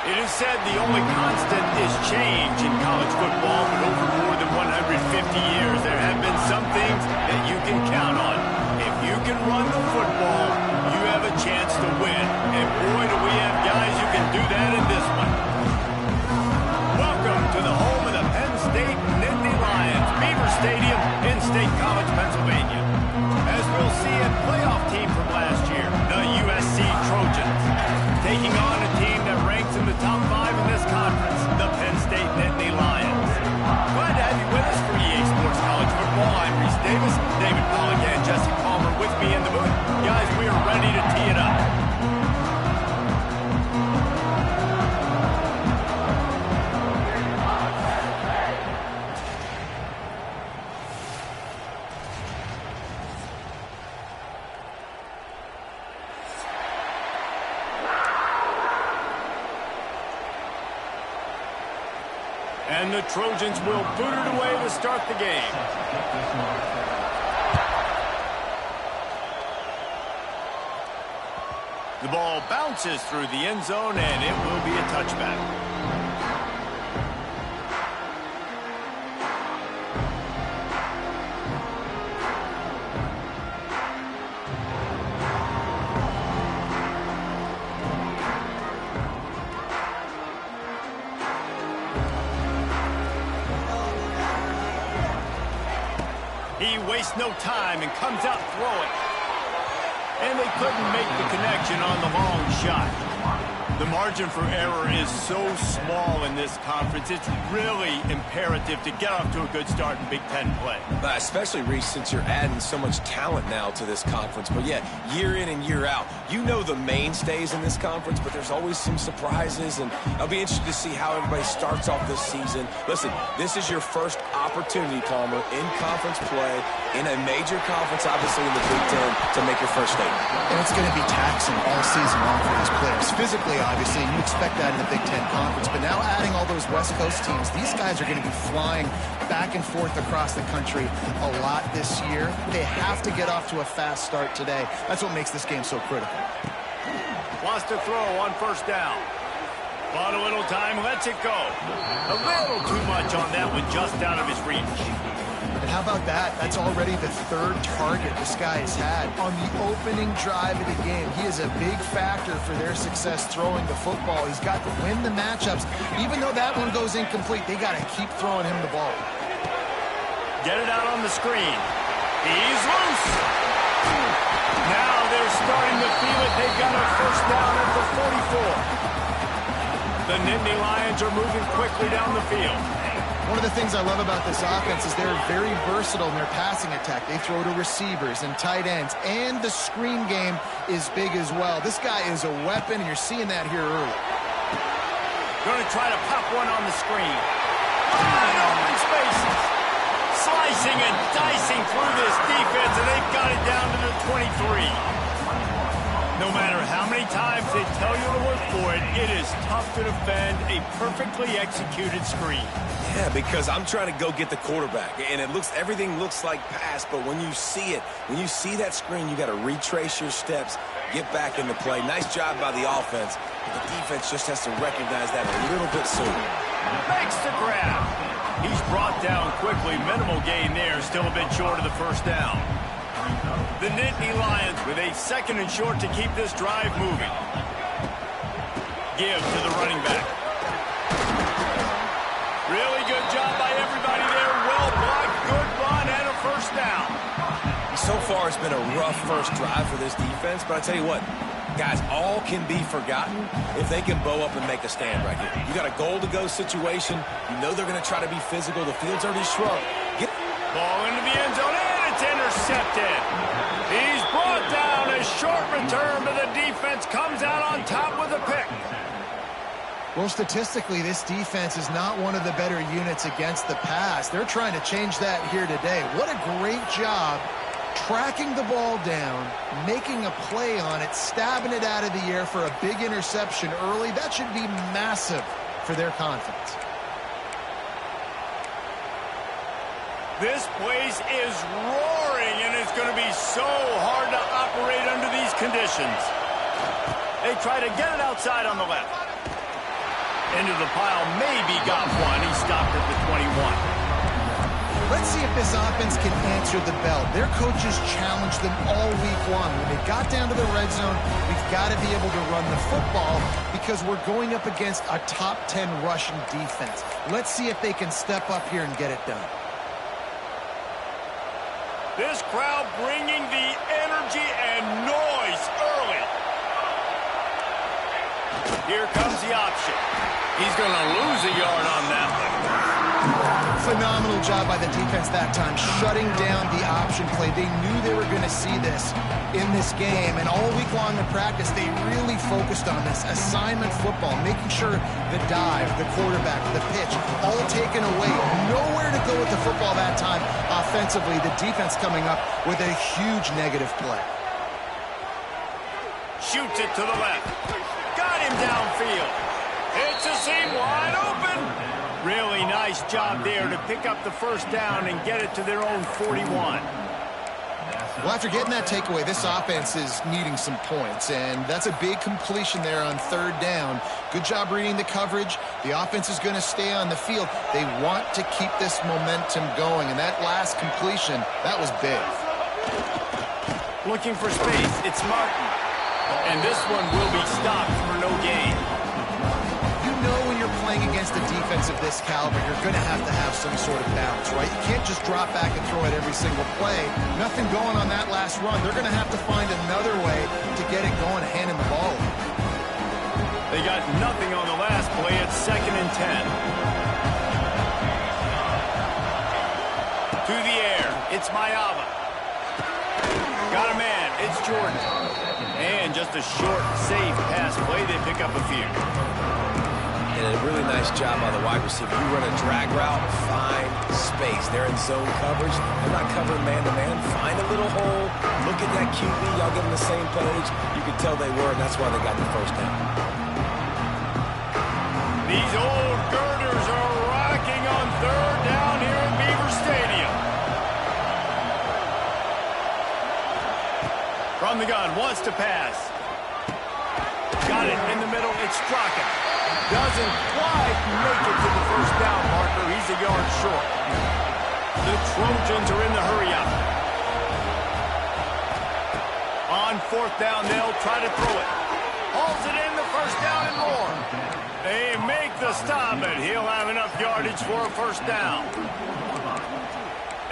It is said the only constant is change in college football, but over more than 150 years, there have been some things that you can count on. If you can run the football, you have a chance to win. And boy, do we have guys who can do that in this one. Welcome to the home of the Penn State Nittany Lions, Beaver Stadium in State College, Pennsylvania. As we'll see, a playoff team from last year, the USC Trojans, taking on a team that ranks in the top 5 in this conference, the Penn State Nittany Lions. Glad to have you with us for EA Sports College Football. I'm Reese Davis, David Pollock and Jesse Palmer with me in the booth. Guys, we are ready to tee it up. And the Trojans will boot it away to start the game. The ball bounces through the end zone, and it will be a touchback. He wastes no time and comes out throwing. And they couldn't make the connection on the long shot. The margin for error is so small in this conference. It's really imperative to get off to a good start in Big Ten play. Especially, Reese, since you're adding so much talent now to this conference. But yeah, year in and year out, you know the mainstays in this conference, but there's always some surprises, and I'll be interested to see how everybody starts off this season. Listen, this is your first opportunity, Palmer, in conference play, in a major conference, obviously in the Big Ten, to make your first statement. And it's going to be taxing all season long for these players. Physically, obviously, you expect that in the Big Ten Conference, but now adding all those West Coast teams, these guys are going to be flying back and forth across the country a lot this year. They have to get off to a fast start today. That's what makes this game so critical. Wants to throw on first down. Bought a little time, lets it go. A little too much on that one, just out of his reach. And how about that? That's already the third target this guy has had on the opening drive of the game. He is a big factor for their success throwing the football. He's got to win the matchups. Even though that one goes incomplete, they got to keep throwing him the ball. Get it out on the screen. He's loose. Now they're starting to feel it. They've got a first down at the 44. The Nittany Lions are moving quickly down the field. One of the things I love about this offense is they're very versatile in their passing attack. They throw to receivers and tight ends, and the screen game is big as well. This guy is a weapon, and you're seeing that here early. Going to try to pop one on the screen. Wide open spaces. Slicing and dicing through this defense, and they've got it down to the 23. No matter how many times they tell you to look for it, it is tough to defend a perfectly executed screen. Yeah, because I'm trying to go get the quarterback, and everything looks like pass, but when you see it, when you see that screen, you got to retrace your steps, get back into play. Nice job by the offense, but the defense just has to recognize that a little bit sooner. Makes the grab. He's brought down quickly. Minimal gain there, still a bit short of the first down. The Nittany Lions with a 2nd and short to keep this drive moving. Give to the running back. Really good job by everybody there. Well blocked, good run, and a first down. So far, it's been a rough first drive for this defense, but I tell you what, guys, all can be forgotten if they can bow up and make a stand right here. You got a goal-to-go situation. You know they're going to try to be physical. The field's already shrunk. Ball into the end zone, and it's intercepted. He's brought down. A short return, but the defense comes out on top with a pick. Well, statistically, this defense is not one of the better units against the pass. They're trying to change that here today. What a great job tracking the ball down, making a play on it, stabbing it out of the air for a big interception early. That should be massive for their confidence. This place is roaring, and it's going to be so hard to operate under these conditions. They try to get it outside on the left. Into the pile, maybe got one. He stopped at the 21. Let's see if this offense can answer the bell. Their coaches challenged them all week long. When they got down to the red zone, we've got to be able to run the football because we're going up against a top 10 rushing defense. Let's see if they can step up here and get it done. This crowd bringing the energy and noise early. Here comes the option. He's going to lose a yard on that one. Phenomenal job by the defense that time, shutting down the option play. They knew they were going to see this in this game, and all week long in practice, they really focused on this assignment football, making sure the dive, the quarterback, the pitch, all taken away. Nowhere to go with the football that time offensively. The defense coming up with a huge negative play. Shoots it to the left. Got him downfield. It's a seam wide open. Really nice job there to pick up the first down and get it to their own 41. Well, after getting that takeaway, this offense is needing some points, and that's a big completion there on 3rd down. Good job reading the coverage. The offense is going to stay on the field. They want to keep this momentum going, and that last completion, that was big. Looking for space, it's Martin. And this one will be stopped for no gain. You know when you're playing against a defense of this caliber, you're going to have some sort of balance, right? You can't just drop back and throw it every single play. Nothing going on that last run. They're going to have to find another way to get it going, handing the ball. They got nothing on the last play. It's 2nd and 10. To the air. It's Mayava. Got a man. It's Jordan. And just a short, safe pass play. They pick up a few. And a really nice job on the wide receiver. You run a drag route, find space. They're in zone coverage. They're not covering man-to-man. Find a little hole. Look at that QB. Y'all get on the same page. You can tell they were, and that's why they got the first down. These old girders are rocking on 3rd down here at Beaver Stadium. From the gun, wants to pass. Got it in the middle. It's Straka. Doesn't quite make it to the first down marker. He's a yard short. The Trojans are in the hurry-up. On 4th down, they'll try to throw it. Hauls it in, the first down and more. They make the stop, and he'll have enough yardage for a first down.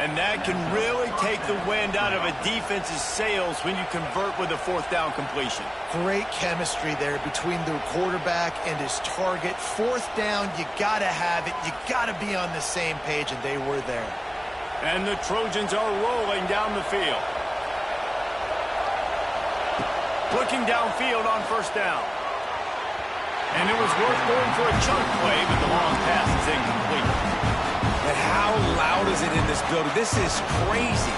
And that can really take the wind out of a defense's sails when you convert with a 4th down completion. Great chemistry there between the quarterback and his target. 4th down, you got to have it. You got to be on the same page, and they were there. And the Trojans are rolling down the field. Looking downfield on 1st down. And it was worth going for a chunk play, but the long pass is incomplete. And how loud is it in this building? This is crazy.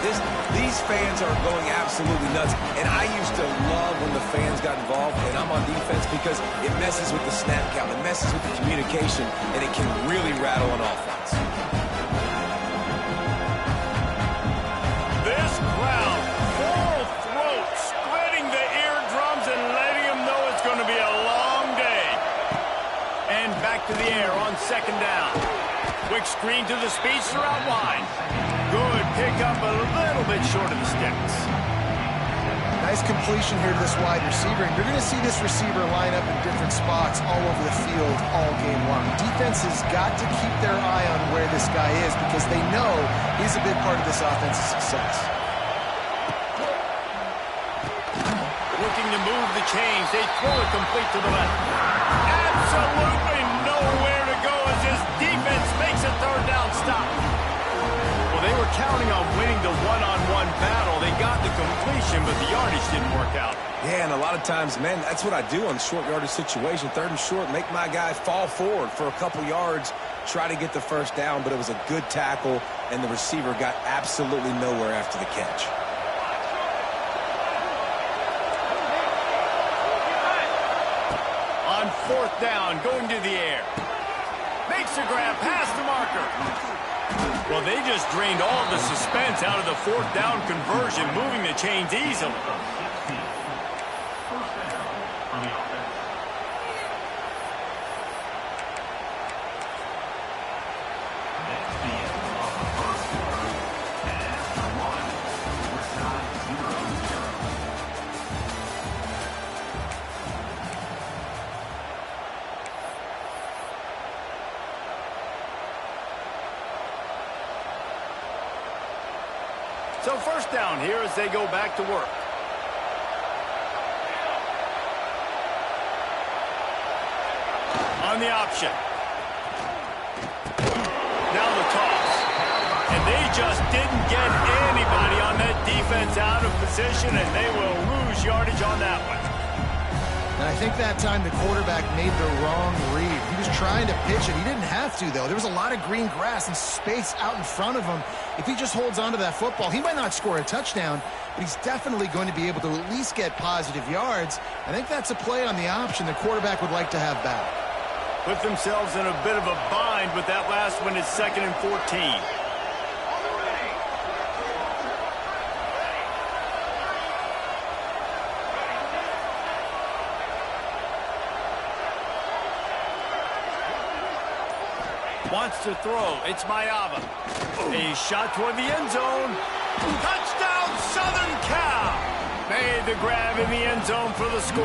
These fans are going absolutely nuts. And I used to love when the fans got involved, and I'm on defense because it messes with the snap count, it messes with the communication, and it can really rattle an offense. This crowd, full throat, splitting the eardrums and letting them know it's going to be a long day. And back to the air on second down. Quick screen to the speedster out wide. Good pickup, a little bit short of the sticks. Nice completion here to this wide receiver. And you're going to see this receiver line up in different spots all over the field all game long. Defense has got to keep their eye on where this guy is because they know he's a big part of this offense's success. Looking to move the chains. They throw it complete to the left. Absolutely nowhere to go as this defense makes a third down stop. Well, they were counting on winning the one-on-one battle. They got the completion, but the yardage didn't work out. Yeah, and a lot of times, man, that's what I do on short yardage situation. Third and short, make my guy fall forward for a couple yards, try to get the first down, but it was a good tackle, and the receiver got absolutely nowhere after the catch. On fourth down, going to the air. Makes a grab past the marker. Well, they just drained all the suspense out of the fourth down conversion, moving the chains easily. So first down here as they go back to work. On the option. Now the toss. And they just didn't get anybody on that defense out of position, and they will lose yardage on that one. And I think that time the quarterback made the wrong read. He was trying to pitch it. He didn't have to, though. There was a lot of green grass and space out in front of him. If he just holds on to that football, he might not score a touchdown, but he's definitely going to be able to at least get positive yards. I think that's a play on the option the quarterback would like to have back. Put themselves in a bit of a bind with that last one. It's 2nd and 14. Wants to throw. It's Mayava. A shot toward the end zone. Touchdown, Southern Cal. Made the grab in the end zone for the score.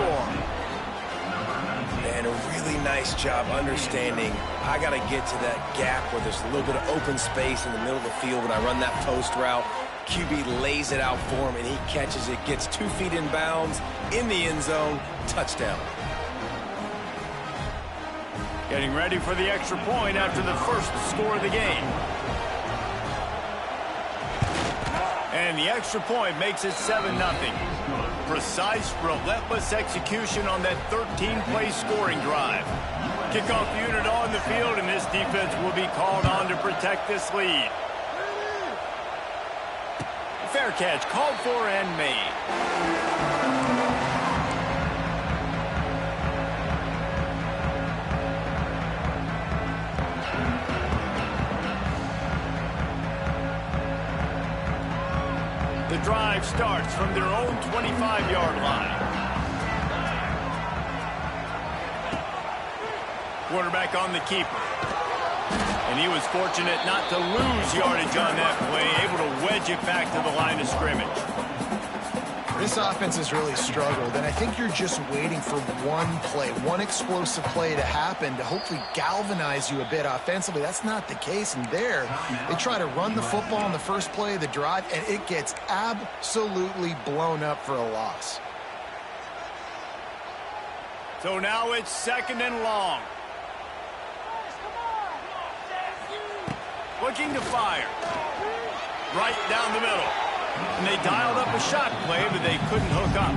And a really nice job understanding I got to get to that gap where there's a little bit of open space in the middle of the field when I run that post route. QB lays it out for him, and he catches it, gets 2 feet in bounds in the end zone. Touchdown. Getting ready for the extra point after the first score of the game. And the extra point makes it 7-0. Precise, relentless execution on that 13-play scoring drive. Kickoff unit on the field, and this defense will be called on to protect this lead. Fair catch called for and made. The drive starts from their own 25-yard line. Quarterback on the keeper. And he was fortunate not to lose yardage on that play, able to wedge it back to the line of scrimmage. This offense has really struggled, and I think you're just waiting for one play, one explosive play to happen to hopefully galvanize you a bit offensively. That's not the case, and there they try to run the football on the first play of the drive, and it gets absolutely blown up for a loss. So now it's 2nd and long. Looking to fire. Right down the middle. And they dialed up a shot play, but they couldn't hook up.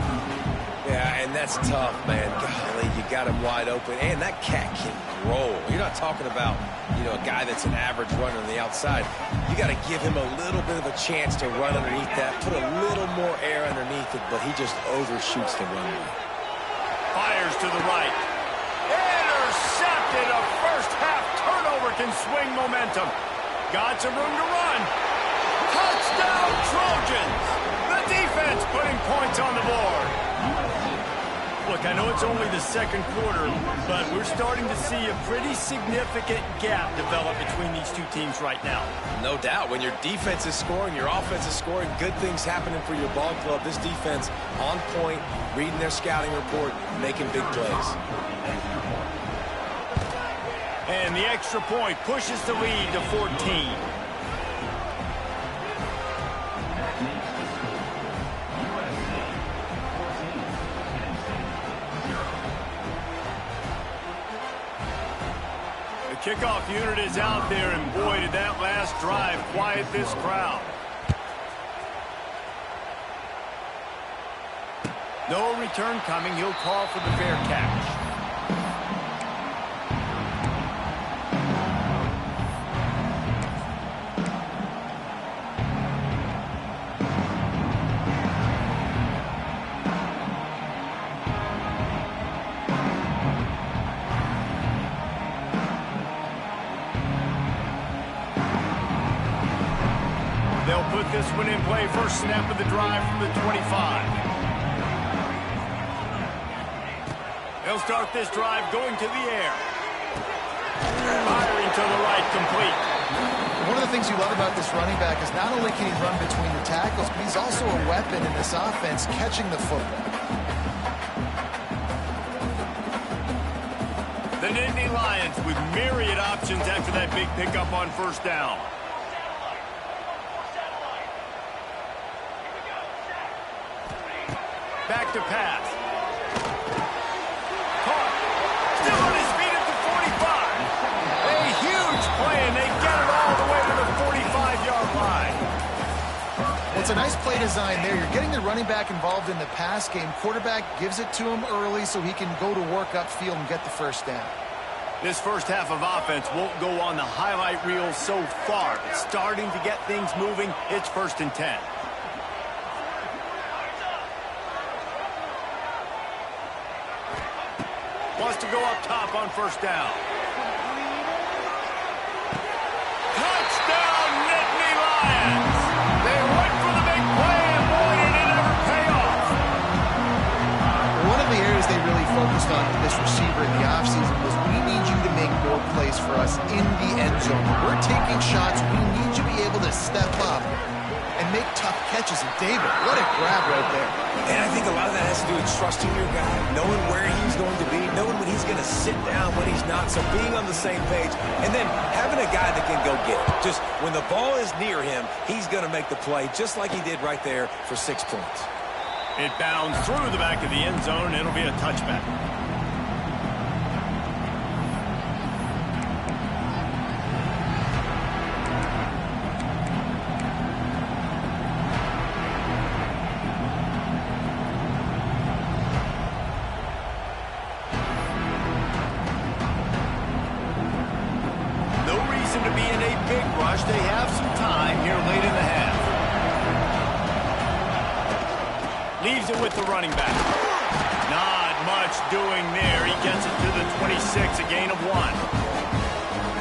Yeah, and that's tough, man. Golly, you got him wide open. And that cat can roll. You're not talking about, a guy that's an average runner on the outside. You got to give him a little bit of a chance to run underneath that, put a little more air underneath it, but he just overshoots the runway. Fires to the right. Intercepted. A first-half turnover can swing momentum. Got some room to run. Touchdown, Trojans. The defense putting points on the board. Look, I know it's only the second quarter, but we're starting to see a pretty significant gap develop between these two teams right now. No doubt. When your defense is scoring, your offense is scoring, good things happening for your ball club. This defense on point, reading their scouting report, making big plays. And the extra point pushes the lead to 14. Kickoff unit is out there, and boy, did that last drive quiet this crowd. No return coming. He'll call for the fair catch. They'll put this one in play. First snap of the drive from the 25. They'll start this drive going to the air. Firing to the right, complete. One of the things you love about this running back is not only can he run between the tackles, but he's also a weapon in this offense catching the football. The Nittany Lions with myriad options after that big pickup on first down. Back to pass. Caught. Still on his feet at the 45. A huge play, and they get it all the way to the 45-yard line. It's a nice play design there. You're getting the running back involved in the pass game. Quarterback gives it to him early so he can go to work upfield and get the first down. This first half of offense won't go on the highlight reel so far. It's starting to get things moving. It's 1st and 10. Wants to go up top on first down. Touchdown, Nittany Lions! They went for the big play, and boy, did it ever pay off. One of the areas they really focused on with this receiver in the offseason was, we need you to make more plays for us in the end zone. When we're taking shots, we need you to be able to step up and make tough catches. And David, what a grab right there. And I think a lot of that has to do with trusting your guy, knowing where he's going to be, knowing when he's going to sit down, when he's not, so being on the same page, and then having a guy that can go get it. Just when the ball is near him, he's going to make the play, just like he did right there for 6 points. It bounds through the back of the end zone. It'll be a touchback. To be in a big rush. They have some time here late in the half. Leaves it with the running back. Not much doing there. He gets it to the 26, a gain of 1.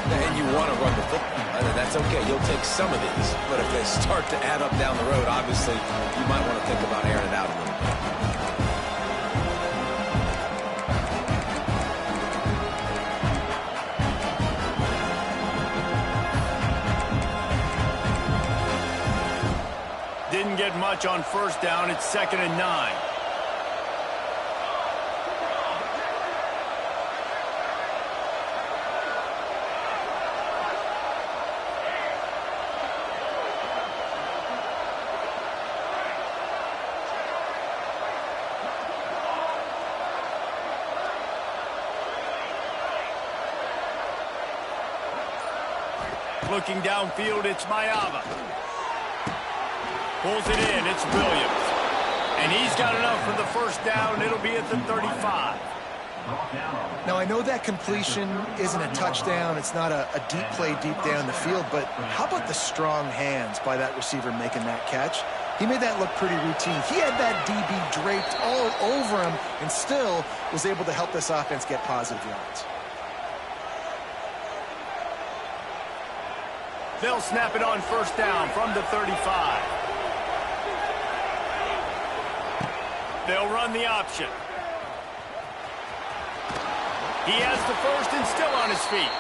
And you want to run the football. That's okay. You'll take some of these. But if they start to add up down the road, obviously, you might want to think about airing it out a little bit. Didn't get much on first down. It's 2nd and 9. Looking downfield, it's Mayava. Pulls it in, it's Williams. And he's got enough for the first down. It'll be at the 35. Now, I know that completion isn't a touchdown. It's not a deep play deep down the field, but how about the strong hands by that receiver making that catch? He made that look pretty routine. He had that DB draped all over him and still was able to help this offense get positive yards. They'll snap it on first down from the 35. They'll run the option. He has the first and still on his feet.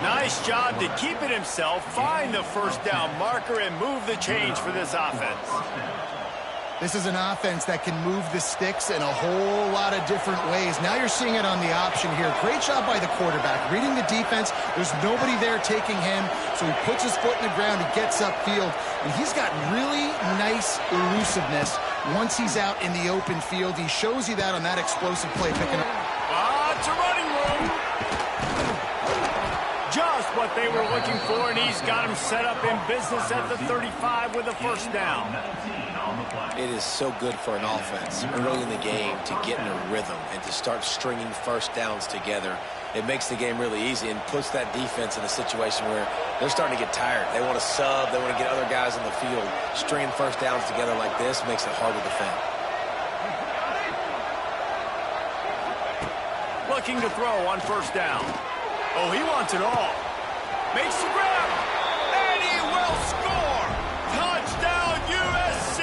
Nice job to keep it himself, find the first down marker, and move the change for this offense. This is an offense that can move the sticks in a whole lot of different ways. Now you're seeing it on the option here. Great job by the quarterback. Reading the defense, there's nobody there taking him, so he puts his foot in the ground, he gets upfield, and he's got really nice elusiveness once he's out in the open field. He shows you that on that explosive play, picking up. It's a running room. Just what they were looking for, and he's got him set up in business at the 35 with a first down. It is so good for an offense early in the game to get in a rhythm and to start stringing first downs together. It makes the game really easy and puts that defense in a situation where they're starting to get tired. They want to sub. They want to get other guys in the field. Stringing first downs together like this makes it hard to defend. Looking to throw on first down. Oh, he wants it all. Makes the grab. And he will score. Touchdown, USC.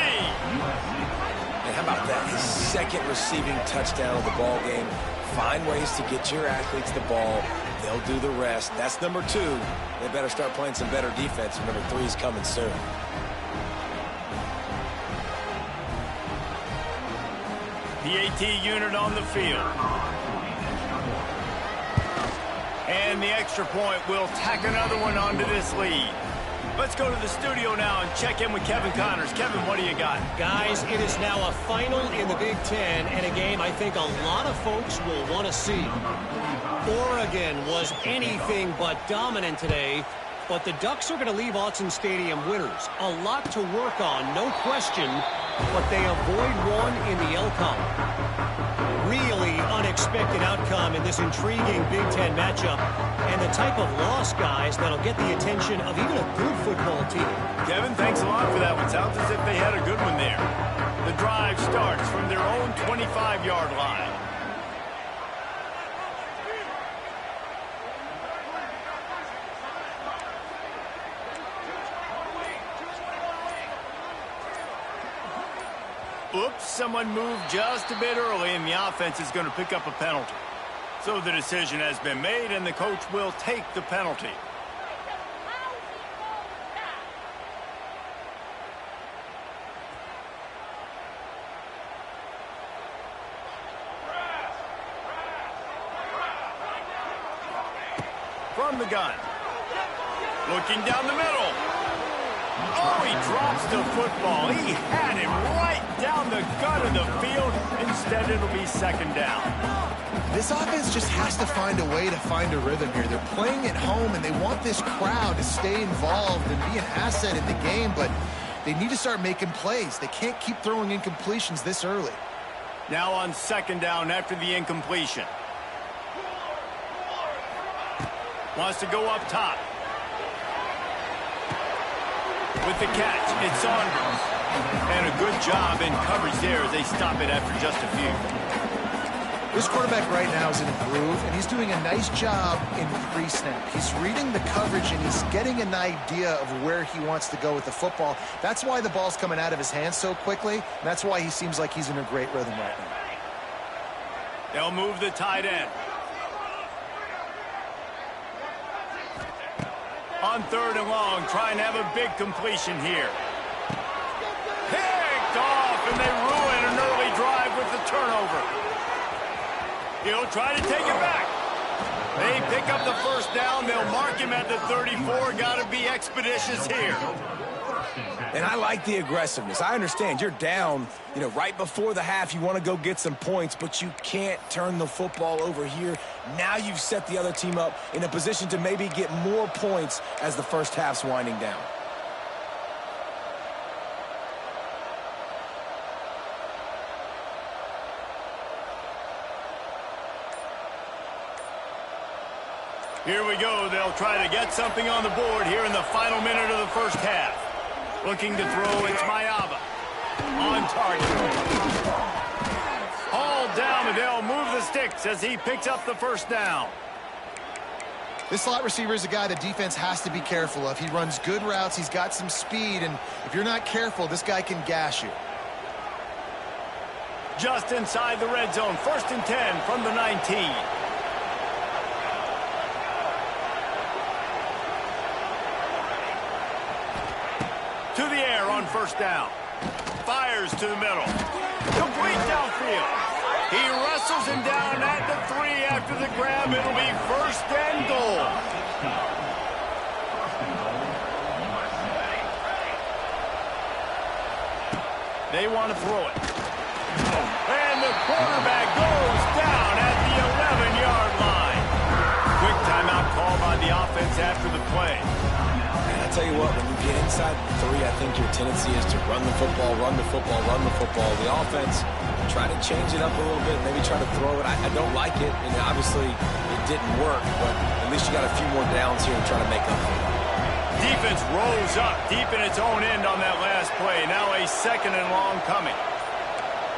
And how about that? His second receiving touchdown of the ball game. Find ways to get your athletes the ball. They'll do the rest. That's number 2. They better start playing some better defense. Number 3 is coming soon. PAT unit on the field. And the extra point will tack another one onto this lead. Let's go to the studio now and check in with Kevin Connors. Kevin, what do you got? Guys, it is now a final in the Big Ten and a game I think a lot of folks will want to see. Oregon was anything but dominant today, but the Ducks are going to leave Autzen Stadium winners. A lot to work on, no question, but they avoid one in the L column. Really unexpected outcome in this intriguing Big Ten matchup, and the type of loss, guys, that'll get the attention of even a good football team. Kevin, thanks a lot for that one. Sounds as if they had a good one there. The drive starts from their own 25-yard line. Oops, someone moved just a bit early, and the offense is going to pick up a penalty. So the decision has been made, and the coach will take the penalty. From the gun. Looking down the middle. Oh, he drops the football. He had him right down the gut of the field. Instead, it'll be second down. This offense just has to find a way to find a rhythm here. They're playing at home, and they want this crowd to stay involved and be an asset in the game, but they need to start making plays. They can't keep throwing incompletions this early. Now on second down after the incompletion. Wants to go up top. With the catch, it's Saunders. And a good job in coverage there as they stop it after just a few. This quarterback right now is in a groove, and he's doing a nice job in pre-snap. He's reading the coverage, and he's getting an idea of where he wants to go with the football. That's why the ball's coming out of his hands so quickly, and that's why he seems like he's in a great rhythm right now. They'll move the tight end. On third and long, try and have a big completion here. Picked off, and they ruin an early drive with the turnover. He'll try to take it back. They pick up the first down. They'll mark him at the 34. Got to be expeditious here. And I like the aggressiveness. I understand you're down, right before the half. You want to go get some points, but you can't turn the football over here. Now you've set the other team up in a position to maybe get more points as the first half's winding down. Here we go. They'll try to get something on the board here in the final minute of the first half. Looking to throw, it's Ncaa26. On target. Hauled down, and they'll move the sticks as he picks up the first down. This slot receiver is a guy the defense has to be careful of. He runs good routes. He's got some speed, and if you're not careful, this guy can gash you. Just inside the red zone. 1st and 10 from the 19. To the air on 1st down. Fires to the middle. Complete downfield. He wrestles him down at the 3 after the grab. It'll be 1st and goal. They want to throw it. And the quarterback goes down at the 11-yard line. Quick timeout call by the offense after the play. And I tell you what, when you get inside the 3, I think your tendency is to run the football, run the football, run the football. The offense, try to change it up a little bit, maybe try to throw it. I don't like it, and obviously it didn't work, but at least you got a few more downs here and try to make up for it. Defense rolls up deep in its own end on that last play. Now a 2nd and long coming.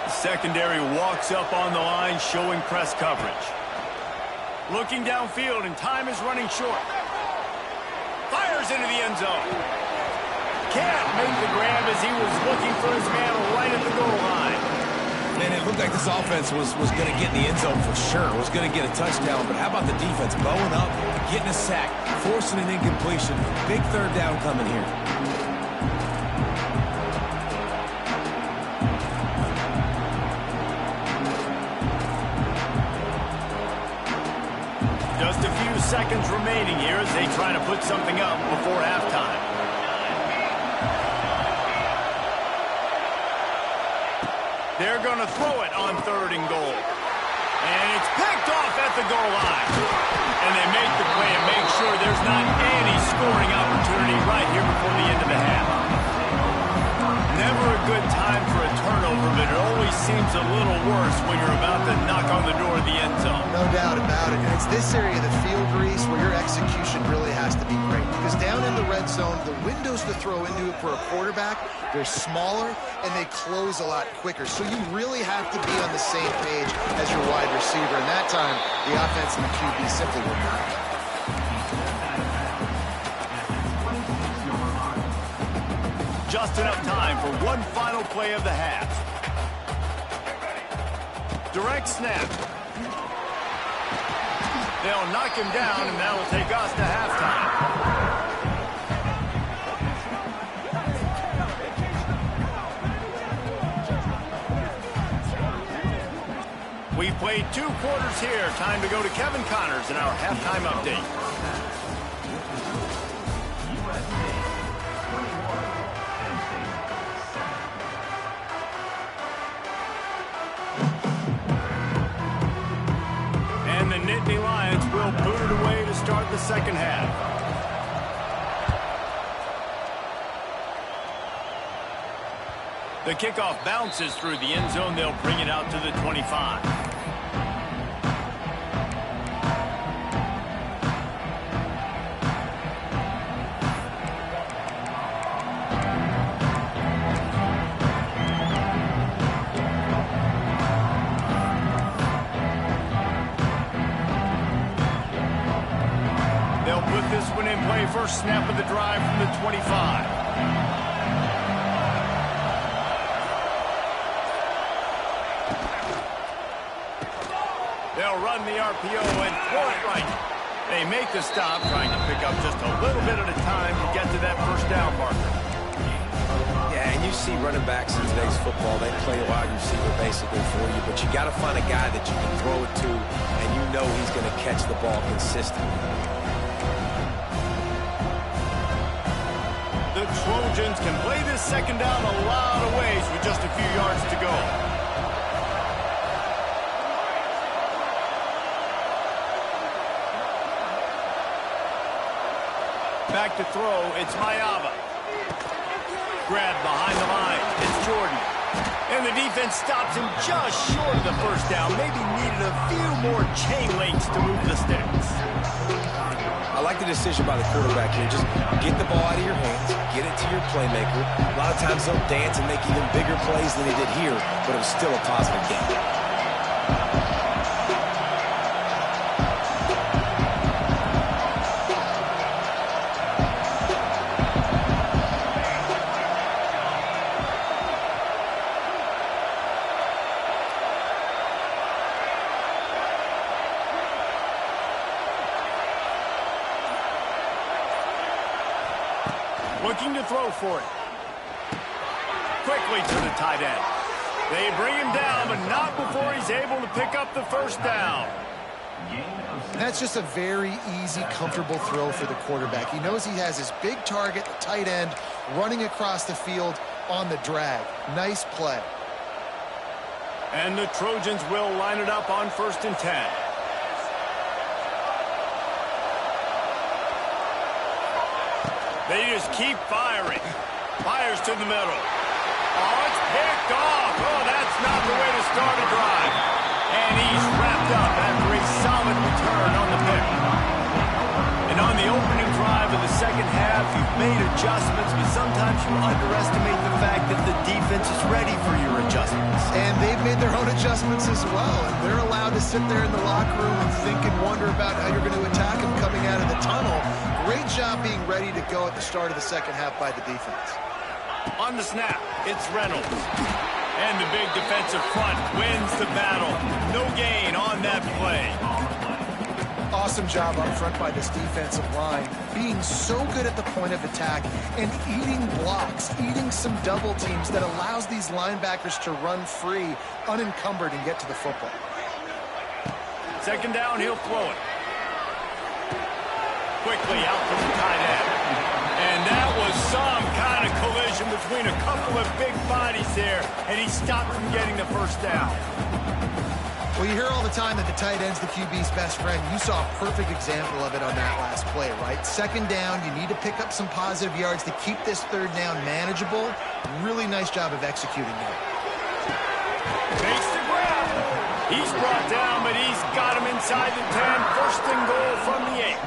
The secondary walks up on the line, showing press coverage. Looking downfield, and time is running short. Fires into the end zone. Can't make the grab as he was looking for his man right at the goal line. And it looked like this offense was going to get in the end zone for sure. Was going to get a touchdown. But how about the defense bowing up, getting a sack, forcing an incompletion. Big 3rd down coming here. Just a few seconds remaining here as they try to put something up before halftime. They're going to throw it on 3rd and goal. And it's picked off at the goal line. And they make the play and make sure there's not any scoring opportunity right here before the end of the half. Never a good time for a turnover, but it always seems a little worse when you're about to knock on the door of the end zone. No doubt about it. And it's this area of the field, Reese, where your execution really has to be great. Because down in the red zone, the windows to throw into it for a quarterback, they're smaller and they close a lot quicker. So you really have to be on the same page as your wide receiver. And that time, the offense and the QB simply were not. Just enough time for one final play of the half. Direct snap. They'll knock him down, and that'll take us to halftime. We played 2 quarters here. Time to go to Kevin Connors in our halftime update. The Lions will boot it away to start the second half. The kickoff bounces through the end zone. They'll bring it out to the 25. This one in play, first snap of the drive from the 25. They'll run the RPO and throw it right. They make the stop, trying to pick up just a little bit at a time to get to that first down marker. Yeah, and you see running backs in today's football, they play a wide receiver basically for you, but you got to find a guy that you can throw it to, and you know he's going to catch the ball consistently. The Trojans can play this second down a lot of ways with just a few yards to go. Back to throw, it's Ncaa26. Grab behind the line, it's Jordan. And the defense stops him just short of the first down. Maybe needed a few more chain links to move the sticks. I like the decision by the quarterback here. Just get the ball out of your hands, get it to your playmaker. A lot of times they'll dance and make even bigger plays than he did here, but it was still a positive game. Looking to throw for it. Quickly to the tight end. They bring him down, but not before he's able to pick up the first down. That's just a very easy, comfortable throw for the quarterback. He knows he has his big target, the tight end, running across the field on the drag. Nice play. And the Trojans will line it up on 1st and 10. They just keep firing. Fires to the middle. Oh, it's picked off. Oh, that's not the way to start a drive. And he's wrapped up after a solid return on the pick. And on the opening drive of the second half, you've made adjustments, but sometimes you underestimate the fact that the defense is ready for your adjustments. And they've made their own adjustments as well. And they're allowed to sit there in the locker room and think and wonder about how you're going to attack them coming out of the tunnel. Great job being ready to go at the start of the second half by the defense. On the snap, it's Reynolds. And the big defensive front wins the battle. No gain on that play. Awesome job up front by this defensive line, being so good at the point of attack and eating blocks, eating some double teams that allows these linebackers to run free, unencumbered, and get to the football. Second down, he'll throw it. Quickly out to the tight end. And that was some kind of collision between a couple of big bodies there, and he stopped from getting the first down. Well, you hear all the time that the tight end's the QB's best friend. You saw a perfect example of it on that last play, right? Second down, you need to pick up some positive yards to keep this third down manageable. Really nice job of executing there. Makes the grab. He's brought down, but he's got him inside the 10. First and goal from the 8.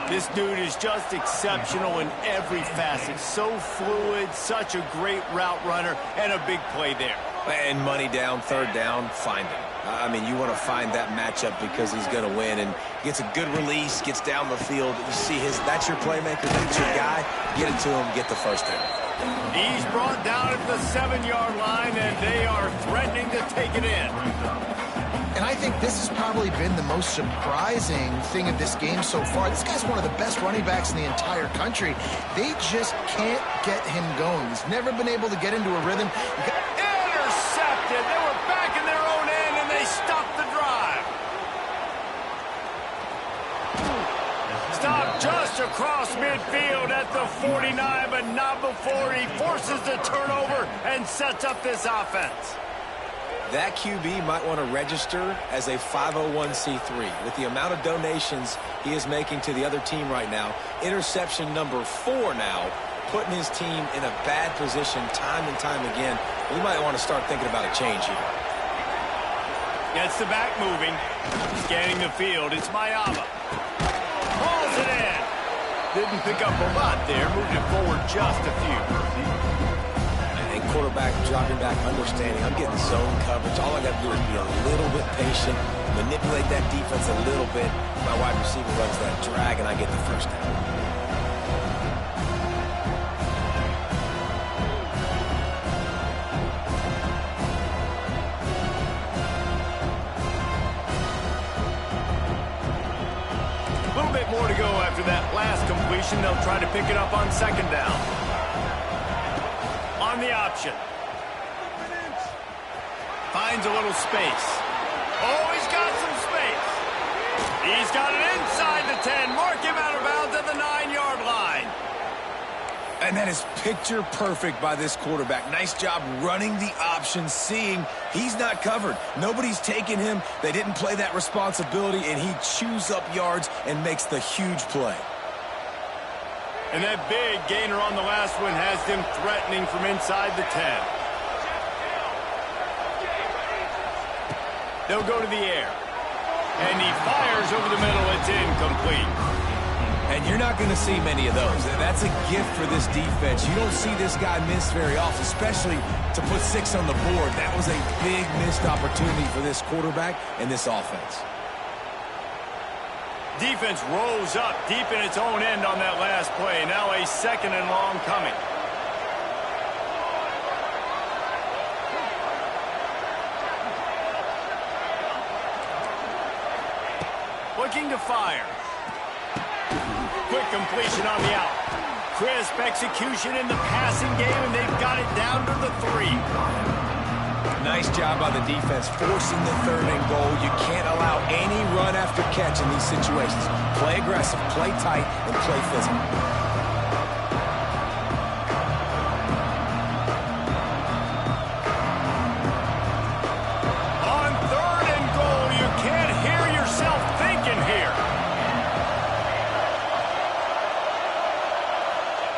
This dude is just exceptional in every facet. So fluid, such a great route runner, and a big play there. And money down, third down, find him. I mean, you want to find that matchup because he's going to win. And gets a good release, gets down the field. You see that's your playmaker, that's your guy. Get it to him, get the first down. He's brought down at the 7-yard line, and they are threatening to take it in. And I think this has probably been the most surprising thing of this game so far. This guy's one of the best running backs in the entire country. They just can't get him going. He's never been able to get into a rhythm. Intercepted. They were back in their own end, and they stopped the drive. Stopped just across midfield at the 49, but not before he forces the turnover and sets up this offense. That QB might want to register as a 501c3. With the amount of donations he is making to the other team right now, interception number 4 now, putting his team in a bad position time and time again. We might want to start thinking about a change here. Gets the back moving. Scanning the field. It's Mayama. Pulls it in. Didn't pick up a lot there. Moved it forward just a few. And quarterback jogging back, understanding I'm getting zone coverage. All I got to do is be a little bit patient, manipulate that defense a little bit. My wide receiver runs that drag, and I get the first down. More to go after that last completion. They'll try to pick it up on second down. On the option. Finds a little space. Oh, he's got some space. He's got it inside the 10. Mark him out of bounds at the 9-yard line. And that is picture perfect by this quarterback. Nice job running the option, seeing he's not covered. Nobody's taking him. They didn't play that responsibility, and he chews up yards and makes the huge play. And that big gainer on the last one has them threatening from inside the 10. They'll go to the air. And he fires over the middle. It's incomplete. And you're not going to see many of those. That's a gift for this defense. You don't see this guy miss very often, especially to put 6 on the board. That was a big missed opportunity for this quarterback and this offense. Defense rolls up deep in its own end on that last play. Now a 2nd and long coming. Looking to fire. Quick completion on the out. Crisp execution in the passing game, and they've got it down to the 3. Nice job by the defense forcing the 3rd and goal. You can't allow any run after catch in these situations. Play aggressive, play tight, and play physical. On 3rd and goal, you can't hear yourself thinking here.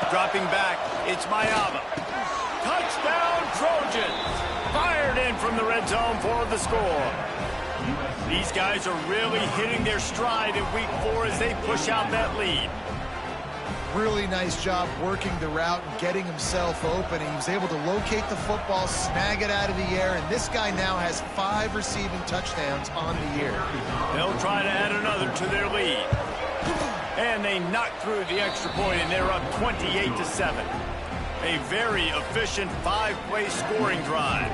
Dropping back, it's Mayava. Touchdown, Trojans! Fired in from the red zone for the score. These guys are really hitting their stride in week 4 as they push out that lead. Really nice job working the route and getting himself open. He was able to locate the football, snag it out of the air, and this guy now has 5 receiving touchdowns on the year. They'll try to add another to their lead. And they knock through the extra point, and they're up 28-7. A very efficient 5-play scoring drive.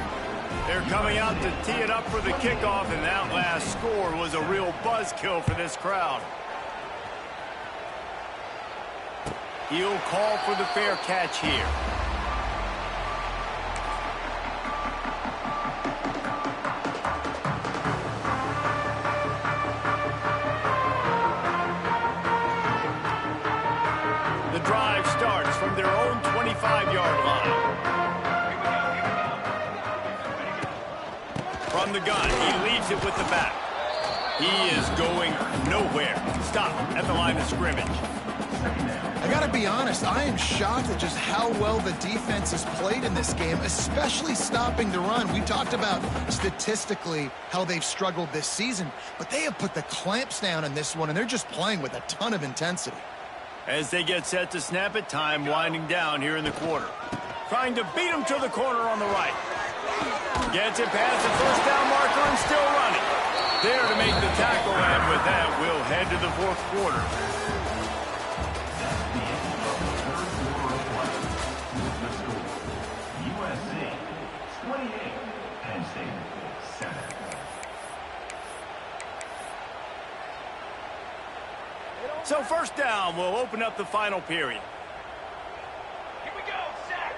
They're coming out to tee it up for the kickoff, and that last score was a real buzzkill for this crowd. He'll call for the fair catch here. The drive starts from their own 25-yard line. From the gun, he leaves it with the back. He is going nowhere. Stop at the line of scrimmage. I gotta be honest, I am shocked at just how well the defense has played in this game, especially stopping the run. We talked about statistically how they've struggled this season, but they have put the clamps down in this one, and they're just playing with a ton of intensity. As they get set to snap it, time winding down here in the quarter. Trying to beat him to the corner on the right. Gets it past the first down marker and still running. There to make the tackle, and with that, we'll head to the 4th quarter. So 1st down will open up the final period. Here we go, Zach.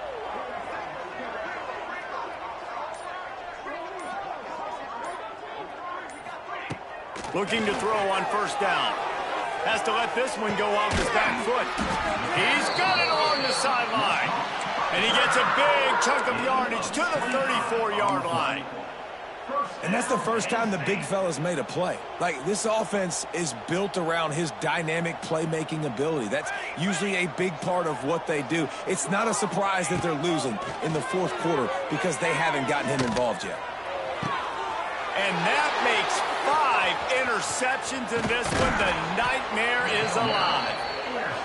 Looking to throw on 1st down. Has to let this one go off his back foot. He's got it along the sideline. And he gets a big chunk of yardage to the 34-yard line. And that's the first time the big fella's made a play. Like, this offense is built around his dynamic playmaking ability. That's usually a big part of what they do. It's not a surprise that they're losing in the 4th quarter because they haven't gotten him involved yet. And that makes 5 interceptions in this one. The nightmare is alive.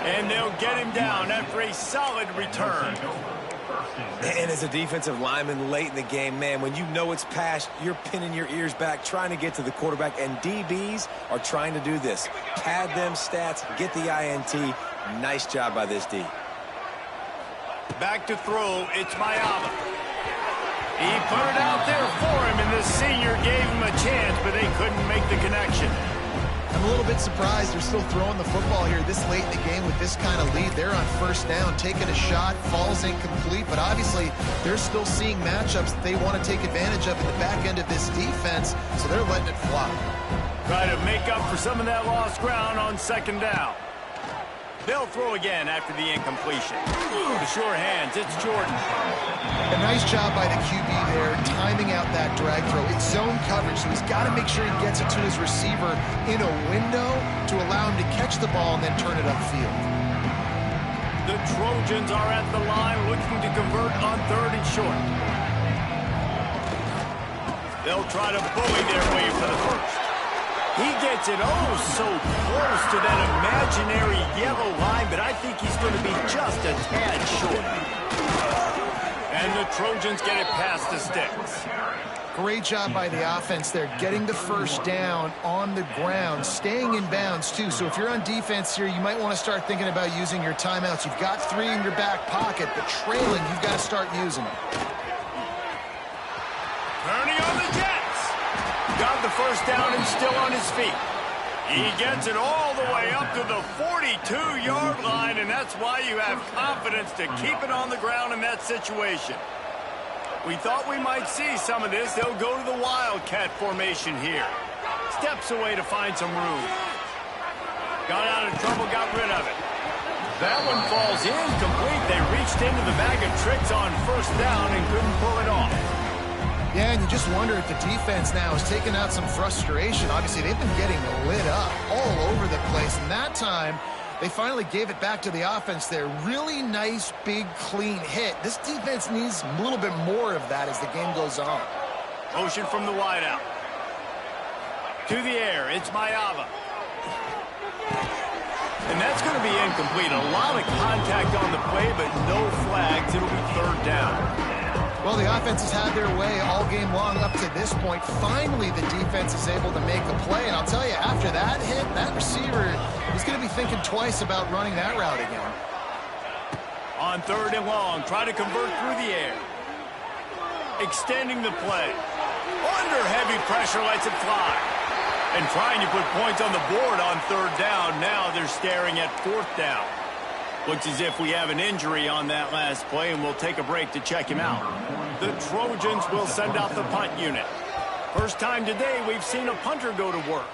And they'll get him down after a solid return. And as a defensive lineman late in the game, man, when you know it's past, you're pinning your ears back, trying to get to the quarterback, and DBs are trying to do this. Pad them stats, get the INT. Nice job by this D. Back to throw, it's Mayava. He put it out there for him, and the senior gave him a chance, but they couldn't make the connection. I'm a little bit surprised they're still throwing the football here this late in the game with this kind of lead. They're on 1st down, taking a shot, falls incomplete, but obviously they're still seeing matchups that they want to take advantage of in the back end of this defense, so they're letting it fly. Try to make up for some of that lost ground on 2nd down. They'll throw again after the incompletion. The sure hands, it's Jordan. A nice job by the QB there, timing out that drag throw. It's zone coverage, so he's got to make sure he gets it to his receiver in a window to allow him to catch the ball and then turn it upfield. The Trojans are at the line looking to convert on 3rd and short. They'll try to bully their way for the first. He gets it oh so close to that imaginary yellow line, but I think he's going to be just a tad short. And the Trojans get it past the sticks. Great job by the offense there, getting the first down on the ground, staying in bounds too. So if you're on defense here, you might want to start thinking about using your timeouts. You've got 3 in your back pocket, but trailing, you've got to start using them. Turning on the Jets. Got the first down and still on his feet. He gets it all the way up to the 42-yard line, and that's why you have confidence to keep it on the ground in that situation. We thought we might see some of this. They'll go to the Wildcat formation here. Steps away to find some room. Got out of trouble, got rid of it. That one falls incomplete. They reached into the bag of tricks on first down and couldn't pull it off. Yeah, and you just wonder if the defense now is taking out some frustration. Obviously, they've been getting lit up all over the place. And that time, they finally gave it back to the offense there. Really nice, big, clean hit. This defense needs a little bit more of that as the game goes on. Motion from the wideout. To the air, it's Mayava. And that's going to be incomplete. A lot of contact on the play, but no flags. It'll be third down. Well, the offense has had their way all game long up to this point. Finally, the defense is able to make a play. And I'll tell you, after that hit, that receiver is going to be thinking twice about running that route again. On third and long, try to convert through the air. Extending the play. Under heavy pressure, lets it fly. And trying to put points on the board on third down. Now they're staring at fourth down. Looks as if we have an injury on that last play, and we'll take a break to check him out. The Trojans will send out the punt unit. First time today we've seen a punter go to work.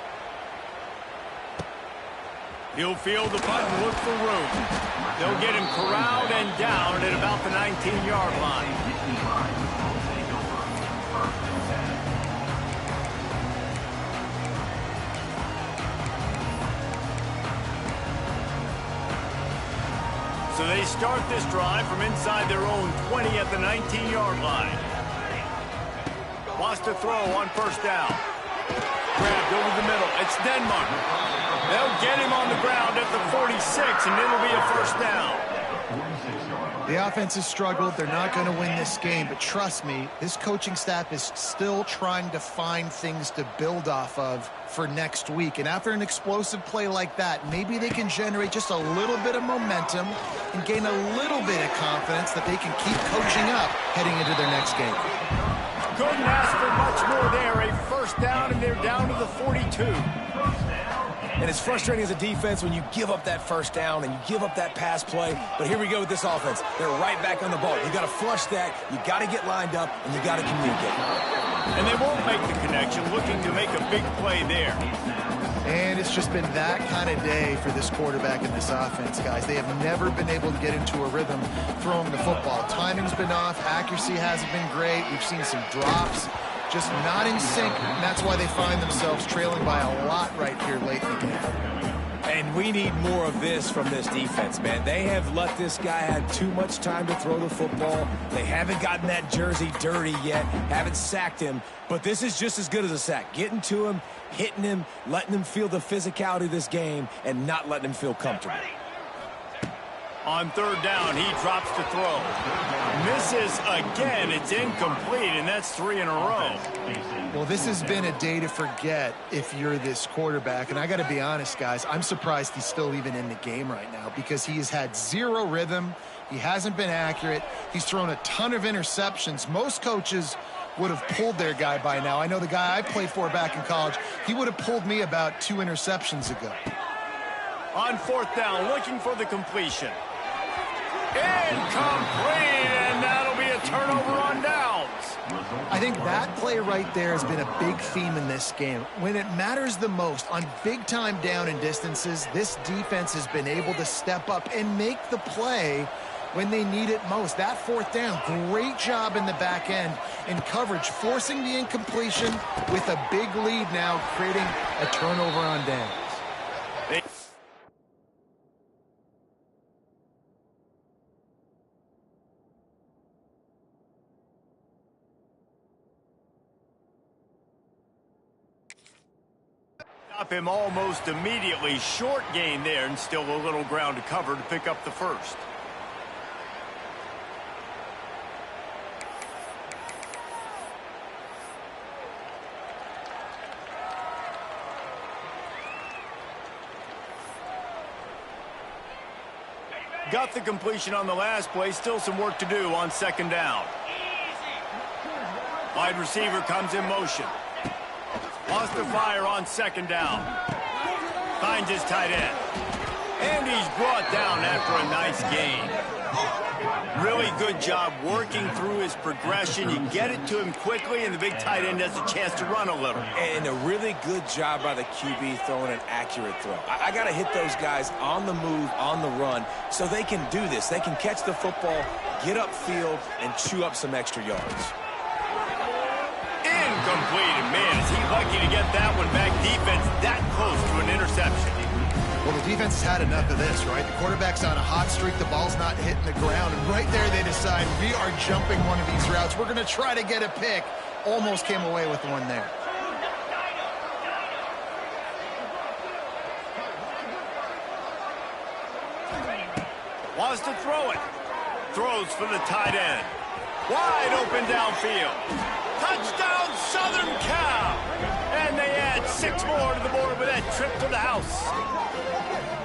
He'll field the punt and look for room. They'll get him corralled and down at about the 19-yard line. So they start this drive from inside their own 20 at the 19-yard line. Wants to throw on first down. Grabbed over the middle. It's Denmark. They'll get him on the ground at the 46, and it'll be a first down. The offense has struggled. They're not going to win this game, but trust me, this coaching staff is still trying to find things to build off of for next week. And after an explosive play like that, maybe they can generate just a little bit of momentum and gain a little bit of confidence that they can keep coaching up heading into their next game. Couldn't ask for much more there. A first down, and they're down to the 42. And it's frustrating as a defense when you give up that first down and you give up that pass play. But here we go with this offense. They're right back on the ball. You got to flush that. You got to get lined up, and you got to communicate. And they won't make the connection, looking to make a big play there. And it's just been that kind of day for this quarterback and this offense, guys. They have never been able to get into a rhythm throwing the football. Timing's been off. Accuracy hasn't been great. We've seen some drops. Just not in sync, and that's why they find themselves trailing by a lot right here late in the game. And we need more of this from this defense, man. They have let this guy have too much time to throw the football. They haven't gotten that jersey dirty yet, haven't sacked him. But this is just as good as a sack. Getting to him, hitting him, letting him feel the physicality of this game, and not letting him feel comfortable. On third down, he drops to throw. Misses again. It's incomplete, and that's 3 in a row. Well, this has been a day to forget if you're this quarterback. And I got to be honest, guys, I'm surprised he's still even in the game right now because he has had zero rhythm. He hasn't been accurate. He's thrown a ton of interceptions. Most coaches would have pulled their guy by now. I know the guy I played for back in college, he would have pulled me about 2 interceptions ago. On fourth down, looking for the completion. Incomplete, and that'll be a turnover on downs. I think that play right there has been a big theme in this game. When it matters the most, on big-time down and distances, this defense has been able to step up and make the play when they need it most. That fourth down, great job in the back end in coverage, forcing the incompletion with a big lead now, creating a turnover on downs. stop him almost immediately. Short gain there and still a little ground to cover to pick up the first. Got the completion on the last play. Still some work to do on second down. Wide receiver comes in motion. Lost the fire on second down. Finds his tight end. And he's brought down after a nice gain. Really good job working through his progression. You get it to him quickly, and the big tight end has a chance to run a little. And a really good job by the QB throwing an accurate throw. I got to hit those guys on the move, on the run, so they can do this. They can catch the football, get upfield, and chew up some extra yards. Incomplete. And man, is he lucky to get that one back. Defense that close to an interception. Well, the defense has had enough of this, right? The quarterback's on a hot streak. The ball's not hitting the ground. And right there they decide, we are jumping one of these routes. We're going to try to get a pick. Almost came away with one there. Wants to throw it. Throws for the tight end. Wide open downfield. Touchdown, Southern Cal. And they add 6 more to the board with that trip to the house.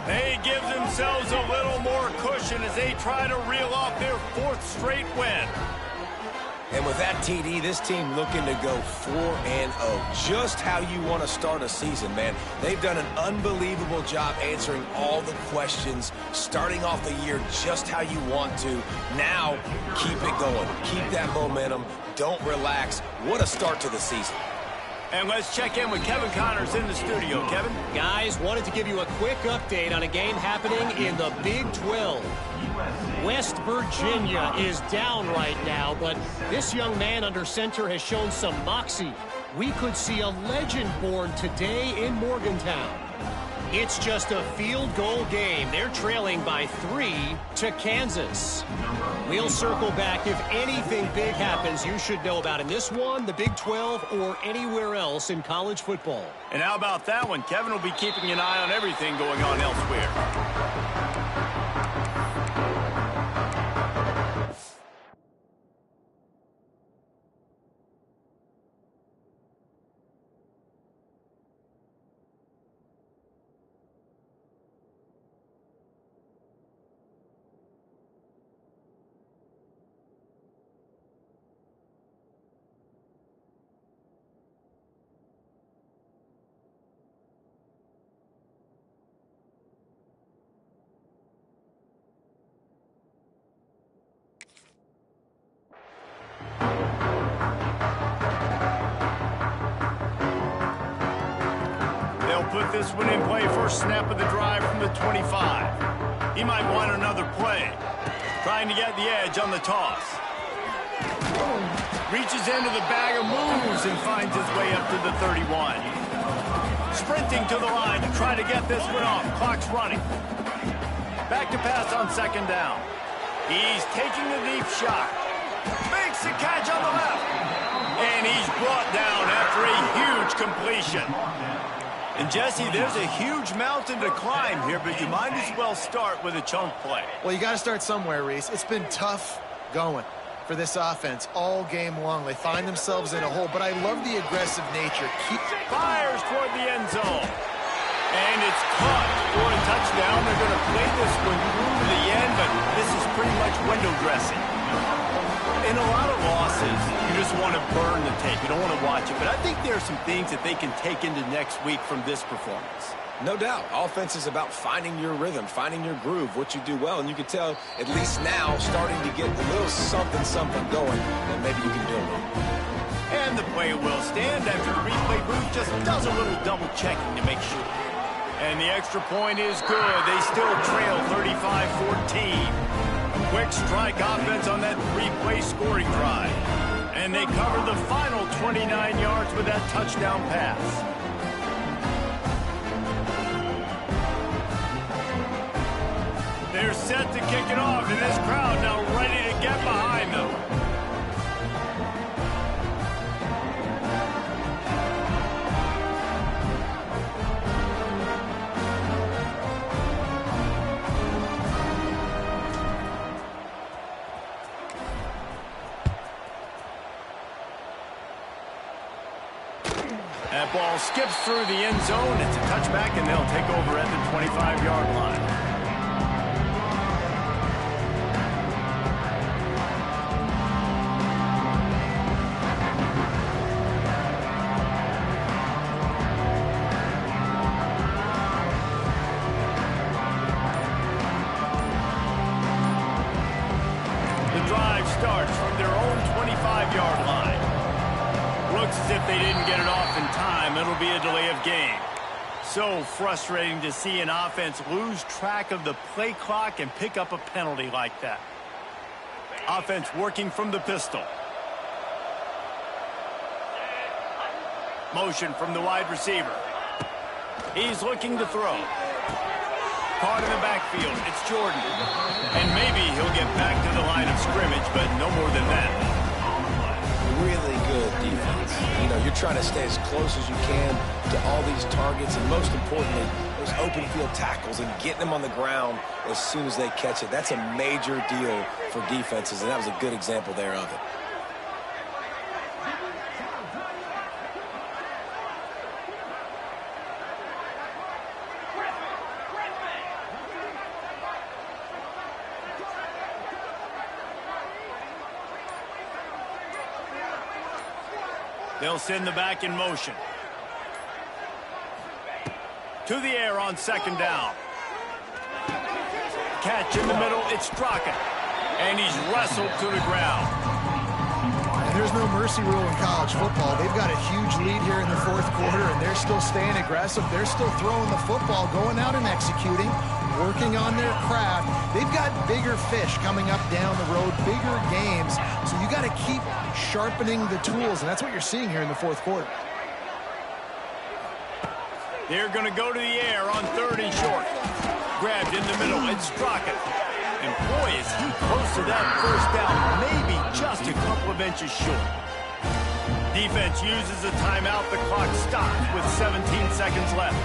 They give themselves a little more cushion as they try to reel off their 4th straight win. And with that TD, this team looking to go 4-0. Just how you want to start a season, man. They've done an unbelievable job answering all the questions, starting off the year just how you want to. Now, keep it going. Keep that momentum. Don't relax. What a start to the season. And let's check in with Kevin Connors in the studio. Kevin? Guys, wanted to give you a quick update on a game happening in the Big 12. West Virginia is down right now, but this young man under center has shown some moxie. We could see a legend born today in Morgantown. It's just a field goal game. They're trailing by 3 to Kansas. We'll circle back if anything big happens you should know about in this one, the Big 12, or anywhere else in college football. And how about that one? Kevin will be keeping an eye on everything going on elsewhere. Put this one in play. First snap of the drive from the 25. He might want another play. Trying to get the edge on the toss. Reaches into the bag of moves and finds his way up to the 31. Sprinting to the line to try to get this one off. Clock's running. Back to pass on second down. He's taking the deep shot. Makes the catch on the left. And he's brought down after a huge completion. And, Jesse, there's a huge mountain to climb here, but you might as well start with a chunk play. Well, you got to start somewhere, Reese. It's been tough going for this offense all game long. They find themselves in a hole, but I love the aggressive nature. Fires toward the end zone. And it's caught for a touchdown. They're going to play this one through to the end, but this is pretty much window dressing. In a lot of losses, you just want to burn the tape. You don't want to watch it. But I think there are some things that they can take into next week from this performance. No doubt. Offense is about finding your rhythm, finding your groove, what you do well. And you can tell, at least now, starting to get a little something going that maybe you can build on. And the play will stand after the replay booth just does a little double checking to make sure. And the extra point is good. They still trail 35-14. Quick strike offense on that 3-play scoring drive. And they cover the final 29 yards with that touchdown pass. They're set to kick it off, and this crowd now ready to get behind them. football skips through the end zone. It's a touchback, and they'll take over at the 25-yard line. The drive starts from their own 25-yard line. Looks as if they didn't get it off in time. It'll be a delay of game. So frustrating to see an offense lose track of the play clock and pick up a penalty like that. Offense working from the pistol. Motion from the wide receiver. He's looking to throw. Caught in the backfield. It's Jordan. And maybe he'll get back to the line of scrimmage, but no more than that. Really good defense. You know, you're trying to stay as close as you can to all these targets, and most importantly, those open field tackles and getting them on the ground as soon as they catch it. That's a major deal for defenses, and that was a good example there of it. They'll send the back in motion. To the air on second down. Catch in the middle, it's Straka. And he's wrestled to the ground. And there's no mercy rule in college football. They've got a huge lead here in the fourth quarter, and they're still staying aggressive. They're still throwing the football, going out and executing, working on their craft. They've got bigger fish coming up down the road, bigger games. So you got to keep sharpening the tools, and that's what you're seeing here in the fourth quarter. They're going to go to the air on third and short. Grabbed in the middle, it's Straka. And boy, is he close to that first down, maybe just a couple of inches short. Defense uses a timeout. The clock stops with 17 seconds left.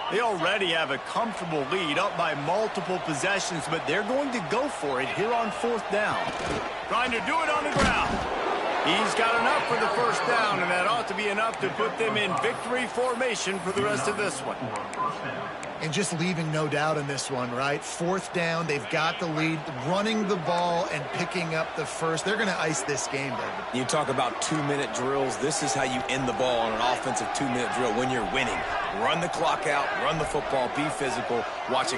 They already have a comfortable lead, up by multiple possessions, but they're going to go for it here on fourth down. Trying to do it on the ground. He's got enough for the first down, and that ought to be enough to put them in victory formation for the rest of this one. And just leaving no doubt in this one, right? Fourth down, they've got the lead, running the ball and picking up the first. They're going to ice this game, David. You talk about 2-minute drills. This is how you end the ball on an offensive 2-minute drill when you're winning. Run the clock out, run the football, be physical, watch it.